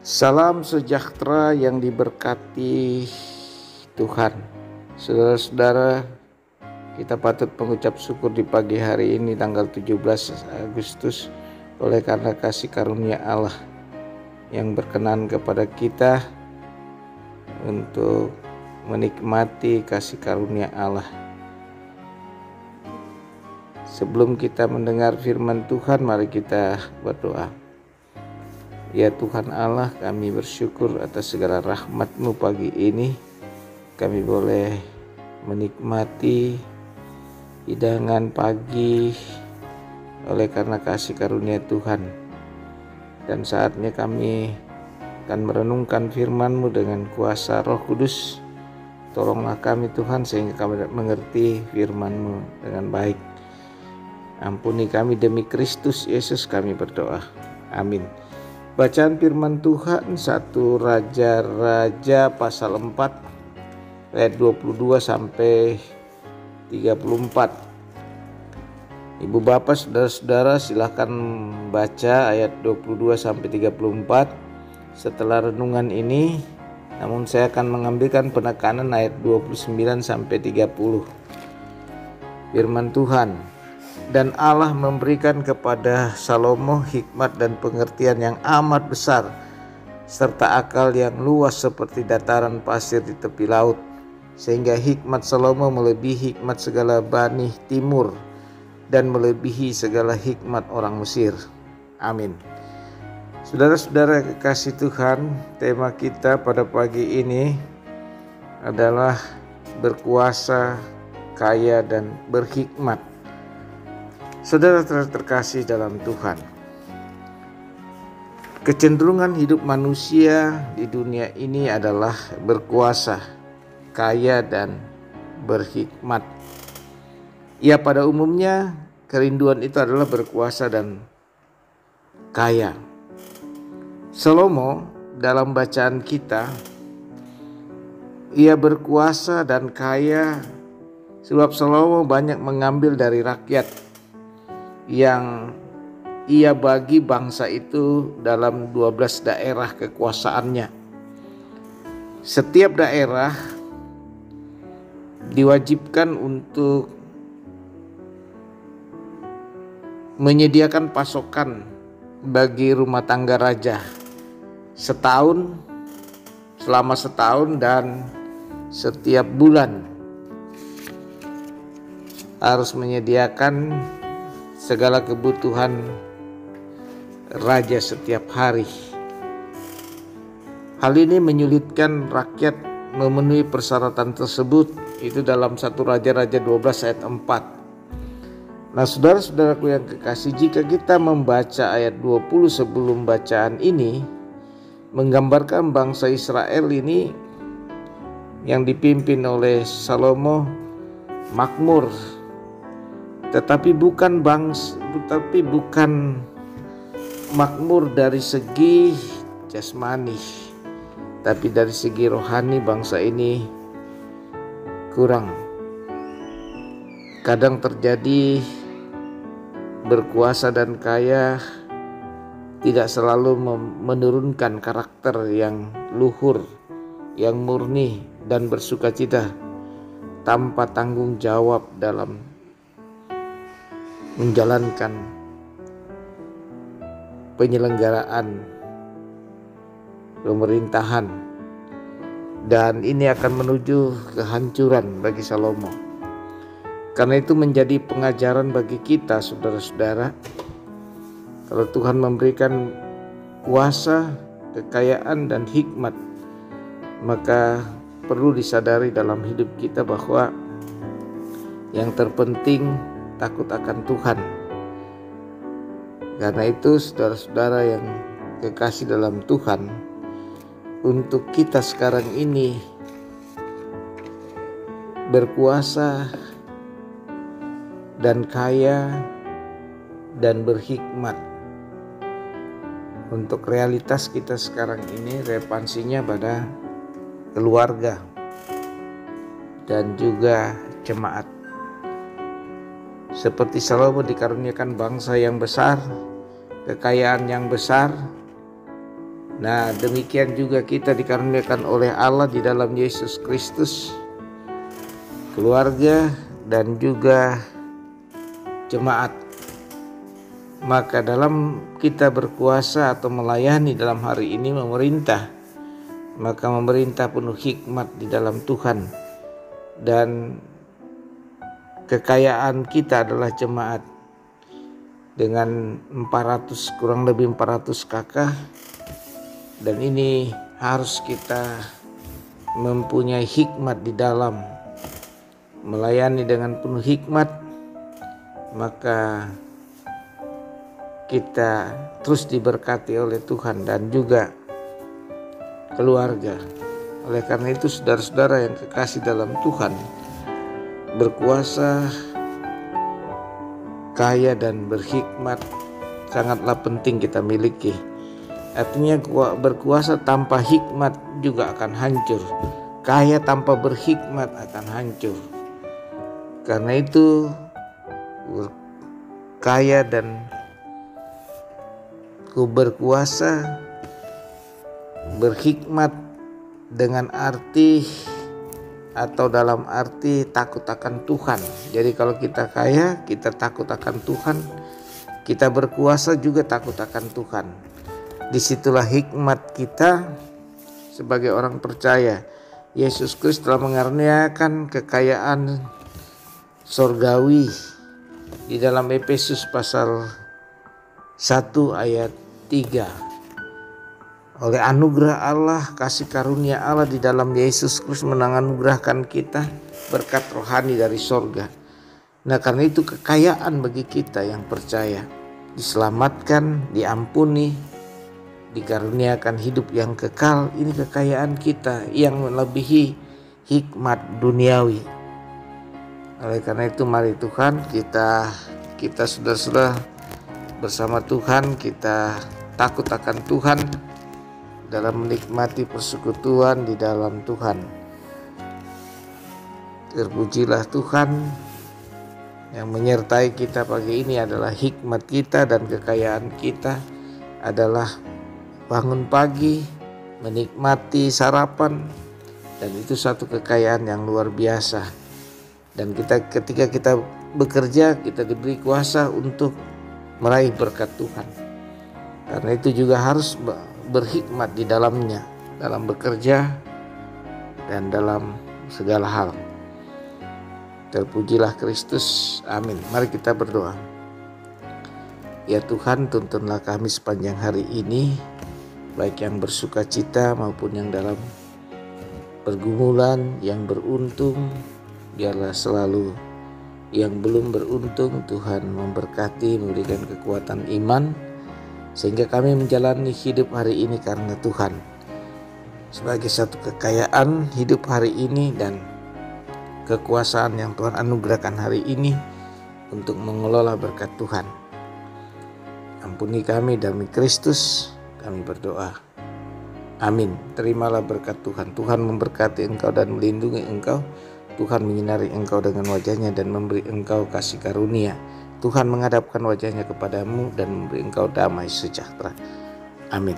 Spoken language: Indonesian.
Salam sejahtera yang diberkati Tuhan. Saudara-saudara, kita patut mengucap syukur di pagi hari ini tanggal 17 Agustus oleh karena kasih karunia Allah yang berkenan kepada kita untuk menikmati kasih karunia Allah. Sebelum kita mendengar firman Tuhan, mari kita berdoa. Ya Tuhan Allah, kami bersyukur atas segala rahmat-Mu pagi ini. Kami boleh menikmati hidangan pagi oleh karena kasih karunia Tuhan. Dan saatnya kami akan merenungkan firman-Mu dengan kuasa Roh Kudus. Tolonglah kami Tuhan sehingga kami mengerti firman-Mu dengan baik. Ampuni kami demi Kristus Yesus kami berdoa. Amin. Bacaan firman Tuhan 1 Raja-Raja pasal 4 ayat 22 sampai 34. Ibu bapak saudara-saudara silahkan baca ayat 22 sampai 34 setelah renungan ini. Namun saya akan mengambilkan penekanan ayat 29 sampai 30. Firman Tuhan. Dan Allah memberikan kepada Salomo hikmat dan pengertian yang amat besar, serta akal yang luas seperti dataran pasir di tepi laut, sehingga hikmat Salomo melebihi hikmat segala Bani Timur dan melebihi segala hikmat orang Mesir. Amin. Saudara-saudara kekasih Tuhan, tema kita pada pagi ini adalah berkuasa, kaya, dan berhikmat. Saudara terkasih dalam Tuhan, kecenderungan hidup manusia di dunia ini adalah berkuasa, kaya, dan berhikmat. Ya, pada umumnya kerinduan itu adalah berkuasa dan kaya. Salomo dalam bacaan kita, ia berkuasa dan kaya sebab Salomo banyak mengambil dari rakyat yang ia bagi bangsa itu dalam 12 daerah kekuasaannya. Setiap daerah diwajibkan untuk menyediakan pasokan bagi rumah tangga raja selama setahun dan setiap bulan harus menyediakan segala kebutuhan raja setiap hari. Hal ini menyulitkan rakyat memenuhi persyaratan tersebut. Itu dalam 1 Raja-Raja 12 ayat 4. Nah, saudara-saudaraku yang kekasih, jika kita membaca ayat 20 sebelum bacaan ini, menggambarkan bangsa Israel ini yang dipimpin oleh Salomo makmur, tetapi bukan makmur dari segi jasmani, tapi dari segi rohani bangsa ini kurang. Kadang terjadi berkuasa dan kaya tidak selalu menurunkan karakter yang luhur, yang murni dan bersukacita tanpa tanggung jawab dalam menjalankan penyelenggaraan pemerintahan, dan ini akan menuju kehancuran bagi Salomo. Karena itu menjadi pengajaran bagi kita saudara-saudara, kalau Tuhan memberikan kuasa, kekayaan, dan hikmat, maka perlu disadari dalam hidup kita bahwa yang terpenting takut akan Tuhan. Karena itu saudara-saudara yang kekasih dalam Tuhan, untuk kita sekarang ini berkuasa dan kaya dan berhikmat, untuk realitas kita sekarang ini relevansinya pada keluarga dan juga jemaat. Seperti Salomo dikaruniakan bangsa yang besar, kekayaan yang besar, Nah, demikian juga kita dikaruniakan oleh Allah di dalam Yesus Kristus, keluarga dan juga jemaat. Maka dalam kita berkuasa atau melayani dalam hari ini memerintah, maka memerintah penuh hikmat di dalam Tuhan. Dan kekayaan kita adalah jemaat dengan kurang lebih 400 kakak. Dan ini harus kita mempunyai hikmat di dalam melayani dengan penuh hikmat, maka kita terus diberkati oleh Tuhan dan juga keluarga. Oleh karena itu saudara-saudara yang kekasih dalam Tuhan, berkuasa, kaya dan berhikmat sangatlah penting kita miliki. Artinya berkuasa tanpa hikmat juga akan hancur. Kaya tanpa berhikmat akan hancur. Karena itu kaya dan berkuasa, berhikmat dengan arti atau dalam arti takut akan Tuhan. Jadi kalau kita kaya, kita takut akan Tuhan. Kita berkuasa juga takut akan Tuhan. Disitulah hikmat kita sebagai orang percaya. Yesus Kristus telah mengaruniakan kekayaan sorgawi di dalam Efesus pasal 1 ayat 3. Oleh anugerah Allah, kasih karunia Allah di dalam Yesus Kristus menganugerahkan kita berkat rohani dari sorga. Nah, karena itu kekayaan bagi kita yang percaya, diselamatkan, diampuni, dikaruniakan hidup yang kekal. Ini kekayaan kita yang melebihi hikmat duniawi. Oleh karena itu mari Tuhan kita sudah bersama Tuhan, kita takut akan Tuhan dalam menikmati persekutuan di dalam Tuhan. Terpujilah Tuhan yang menyertai kita pagi ini. Adalah hikmat kita dan kekayaan kita adalah bangun pagi, menikmati sarapan, dan itu satu kekayaan yang luar biasa. Dan ketika kita bekerja, kita diberi kuasa untuk meraih berkat Tuhan. Karena itu juga harus berhikmat di dalamnya, dalam bekerja dan dalam segala hal. Terpujilah Kristus. Amin. Mari kita berdoa. Ya Tuhan, tuntunlah kami sepanjang hari ini, baik yang bersuka cita maupun yang dalam pergumulan, yang beruntung. Biarlah selalu yang belum beruntung Tuhan memberkati, memberikan kekuatan iman, sehingga kami menjalani hidup hari ini karena Tuhan sebagai satu kekayaan hidup hari ini dan kekuasaan yang Tuhan anugerahkan hari ini untuk mengelola berkat Tuhan. Ampuni kami demi Kristus, kami berdoa. Amin. Terimalah berkat Tuhan. Tuhan memberkati engkau dan melindungi engkau. Tuhan menyinari engkau dengan wajahnya dan memberi engkau kasih karunia. Tuhan menghadapkan wajahnya kepadamu dan memberi engkau damai sejahtera. Amin.